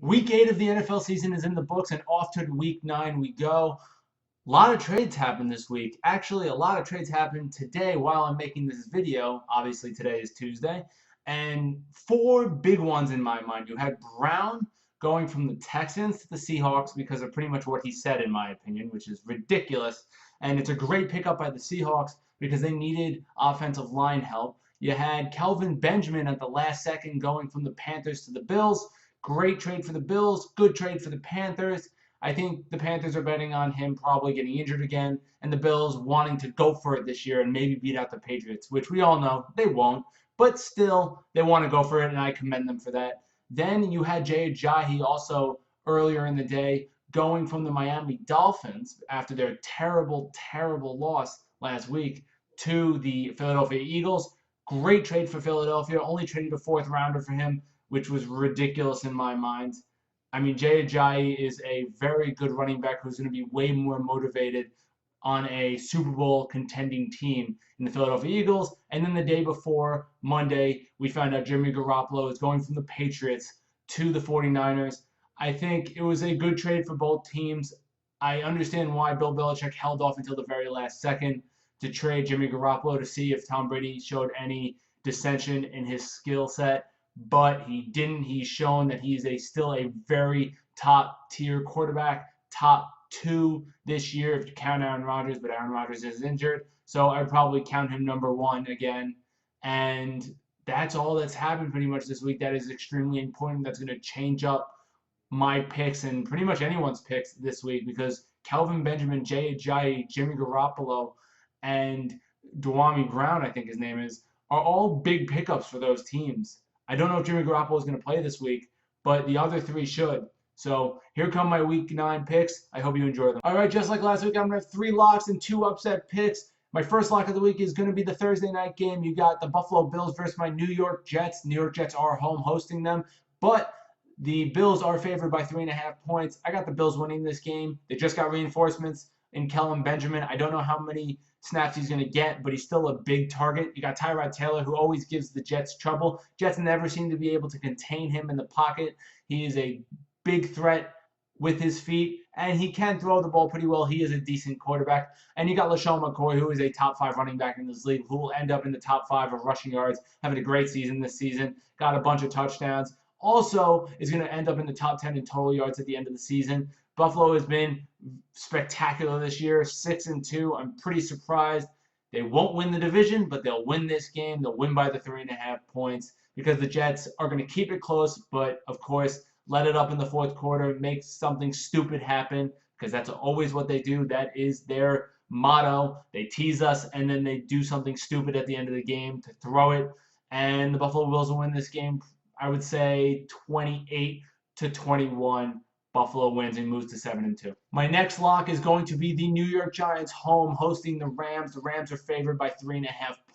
Week 8 of the NFL season is in the books, and off to week 9 we go. A lot of trades happened this week. Actually, a lot of trades happened today while I'm making this video. Obviously, today is Tuesday. And four big ones in my mind. You had Brown going from the Texans to the Seahawks because of pretty much what he said, in my opinion, which is ridiculous. And it's a great pickup by the Seahawks because they needed offensive line help. You had Kelvin Benjamin at the last second going from the Panthers to the Bills. Great trade for the Bills, good trade for the Panthers. I think the Panthers are betting on him probably getting injured again, and the Bills wanting to go for it this year and maybe beat out the Patriots, which we all know they won't, but still they want to go for it, and I commend them for that. Then you had Jay Ajayi also earlier in the day going from the Miami Dolphins after their terrible, terrible loss last week to the Philadelphia Eagles. Great trade for Philadelphia, only traded a fourth rounder for him, which was ridiculous in my mind. I mean, Jay Ajayi is a very good running back who's going to be way more motivated on a Super Bowl contending team in the Philadelphia Eagles. And then the day before, Monday, we found out Jimmy Garoppolo is going from the Patriots to the 49ers. I think it was a good trade for both teams. I understand why Bill Belichick held off until the very last second to trade Jimmy Garoppolo to see if Tom Brady showed any dissension in his skill set, but he didn't. He's shown that he's still a very top tier quarterback, top two this year if you count Aaron Rodgers, but Aaron Rodgers is injured. So I'd probably count him number one again. And that's all that's happened pretty much this week. That is extremely important. That's going to change up my picks and pretty much anyone's picks this week because Kelvin Benjamin, Jay Ajayi, Jimmy Garoppolo, and Duami Brown, I think his name is, are all big pickups for those teams. I don't know if Jimmy Garoppolo is going to play this week, but the other three should. So here come my week 9 picks. I hope you enjoy them. All right, just like last week, I'm going to have 3 locks and 2 upset picks. My first lock of the week is going to be the Thursday night game. You got the Buffalo Bills versus my New York Jets. New York Jets are home hosting them, but the Bills are favored by 3.5 points. I got the Bills winning this game. They just got reinforcements in Kelvin Benjamin. I don't know how many snaps he's going to get, but he's still a big target. You got Tyrod Taylor, who always gives the Jets trouble. Jets never seem to be able to contain him in the pocket. He is a big threat with his feet, and he can throw the ball pretty well. He is a decent quarterback. And you got LaShawn McCoy, who is a top 5 running back in this league, who will end up in the top 5 of rushing yards, having a great season this season, got a bunch of touchdowns. Also is going to end up in the top 10 in total yards at the end of the season. Buffalo has been spectacular this year, 6-2. I'm pretty surprised. They won't win the division, but they'll win this game. They'll win by the 3.5 points because the Jets are going to keep it close, but of course, let it up in the fourth quarter, make something stupid happen because that's always what they do. That is their motto. They tease us and then they do something stupid at the end of the game to throw it. And the Buffalo Bills will win this game, I would say 28-21. Buffalo wins and moves to 7-2. My next lock is going to be the New York Giants home hosting the Rams. The Rams are favored by 3.5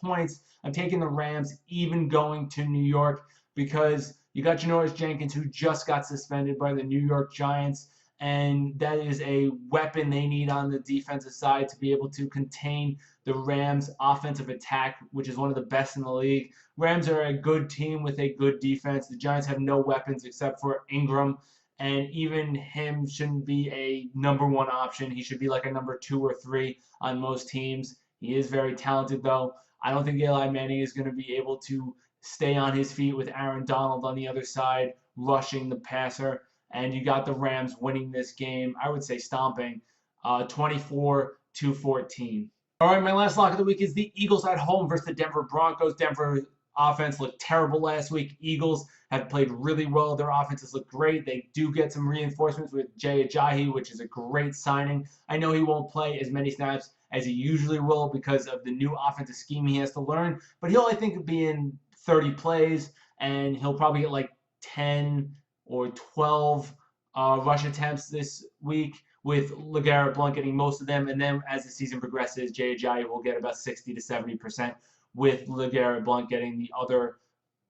points. I'm taking the Rams even going to New York because you got Janoris Jenkins, who just got suspended by the New York Giants, and that is a weapon they need on the defensive side to be able to contain the Rams' offensive attack, which is one of the best in the league. Rams are a good team with a good defense. The Giants have no weapons except for Ingram, and even him shouldn't be a number 1 option. He should be like a number 2 or 3 on most teams. He is very talented, though. I don't think Eli Manning is going to be able to stay on his feet with Aaron Donald on the other side, rushing the passer. And you got the Rams winning this game, I would say stomping, 24-14. All right, my last lock of the week is the Eagles at home versus the Denver Broncos. Denver offense looked terrible last week. Eagles have played really well. Their offenses look great. They do get some reinforcements with Jay Ajayi, which is a great signing. I know he won't play as many snaps as he usually will because of the new offensive scheme he has to learn, but he'll, I think, be in 30 plays, and he'll probably get like 10 or 12 rush attempts this week, with LeGarrette Blount getting most of them. And then as the season progresses, Jay Ajayi will get about 60 to 70%, with LeGarrette Blount getting the other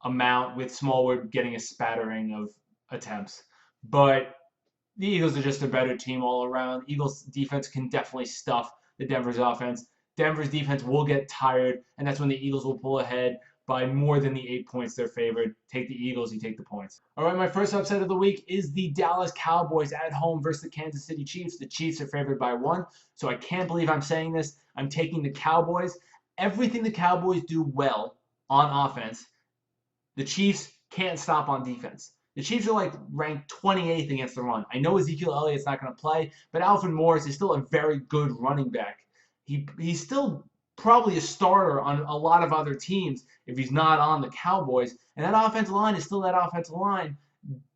amount, with Smallwood getting a spattering of attempts. But the Eagles are just a better team all around. Eagles defense can definitely stuff the Denver's offense. Denver's defense will get tired, and that's when the Eagles will pull ahead. by more than the 8 points they're favored. Take the Eagles, you take the points. All right, my first upset of the week is the Dallas Cowboys at home versus the Kansas City Chiefs. The Chiefs are favored by 1, so I can't believe I'm saying this. I'm taking the Cowboys. Everything the Cowboys do well on offense, the Chiefs can't stop on defense. The Chiefs are like ranked 28th against the run. I know Ezekiel Elliott's not going to play, but Alfred Morris is still a very good running back. He's still probably a starter on a lot of other teams if he's not on the Cowboys. And that offensive line is still that offensive line.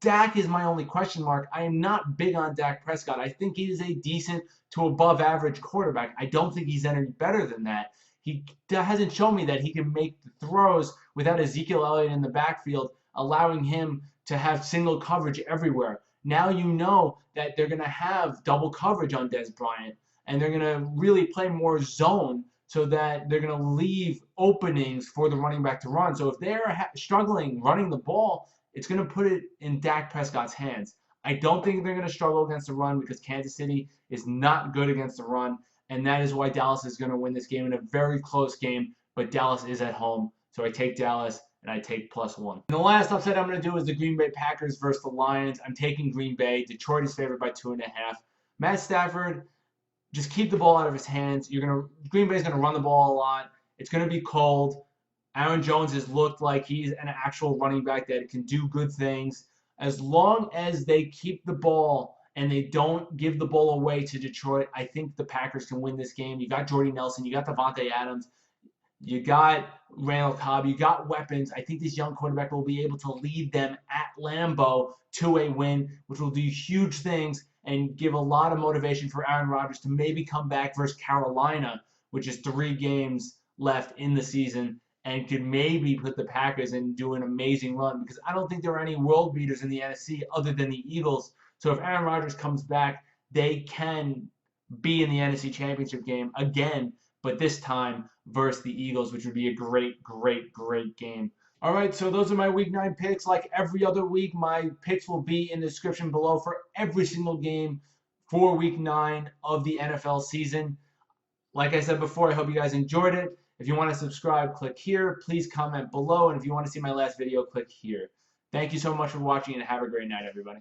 Dak is my only question mark. I am not big on Dak Prescott. I think he is a decent to above average quarterback. I don't think he's any better than that. He hasn't shown me that he can make the throws without Ezekiel Elliott in the backfield, allowing him to have single coverage everywhere. Now you know that they're going to have double coverage on Dez Bryant, and they're going to really play more zone so that they're going to leave openings for the running back to run. So if they're struggling running the ball, it's going to put it in Dak Prescott's hands. I don't think they're going to struggle against the run because Kansas City is not good against the run, and that is why Dallas is going to win this game in a very close game, but Dallas is at home, so I take Dallas, and I take +1. And the last upset I'm going to do is the Green Bay Packers versus the Lions. I'm taking Green Bay. Detroit is favored by 2.5. Matt Stafford, just keep the ball out of his hands. Green Bay's going to run the ball a lot. It's going to be cold. Aaron Jones has looked like he's an actual running back that can do good things. As long as they keep the ball and they don't give the ball away to Detroit, I think the Packers can win this game. You got Jordy Nelson. You got Devontae Adams. You got Randall Cobb. You got weapons. I think this young quarterback will be able to lead them at Lambeau to a win, which will do huge things and give a lot of motivation for Aaron Rodgers to maybe come back versus Carolina, which is 3 games left in the season, and could maybe put the Packers and do an amazing run, because I don't think there are any world beaters in the NFC other than the Eagles. So if Aaron Rodgers comes back, they can be in the NFC Championship game again, but this time versus the Eagles, which would be a great, great, great game. All right, so those are my Week 9 picks. Like every other week, my picks will be in the description below for every single game for Week 9 of the NFL season. Like I said before, I hope you guys enjoyed it. If you want to subscribe, click here. Please comment below. And if you want to see my last video, click here. Thank you so much for watching, and have a great night, everybody.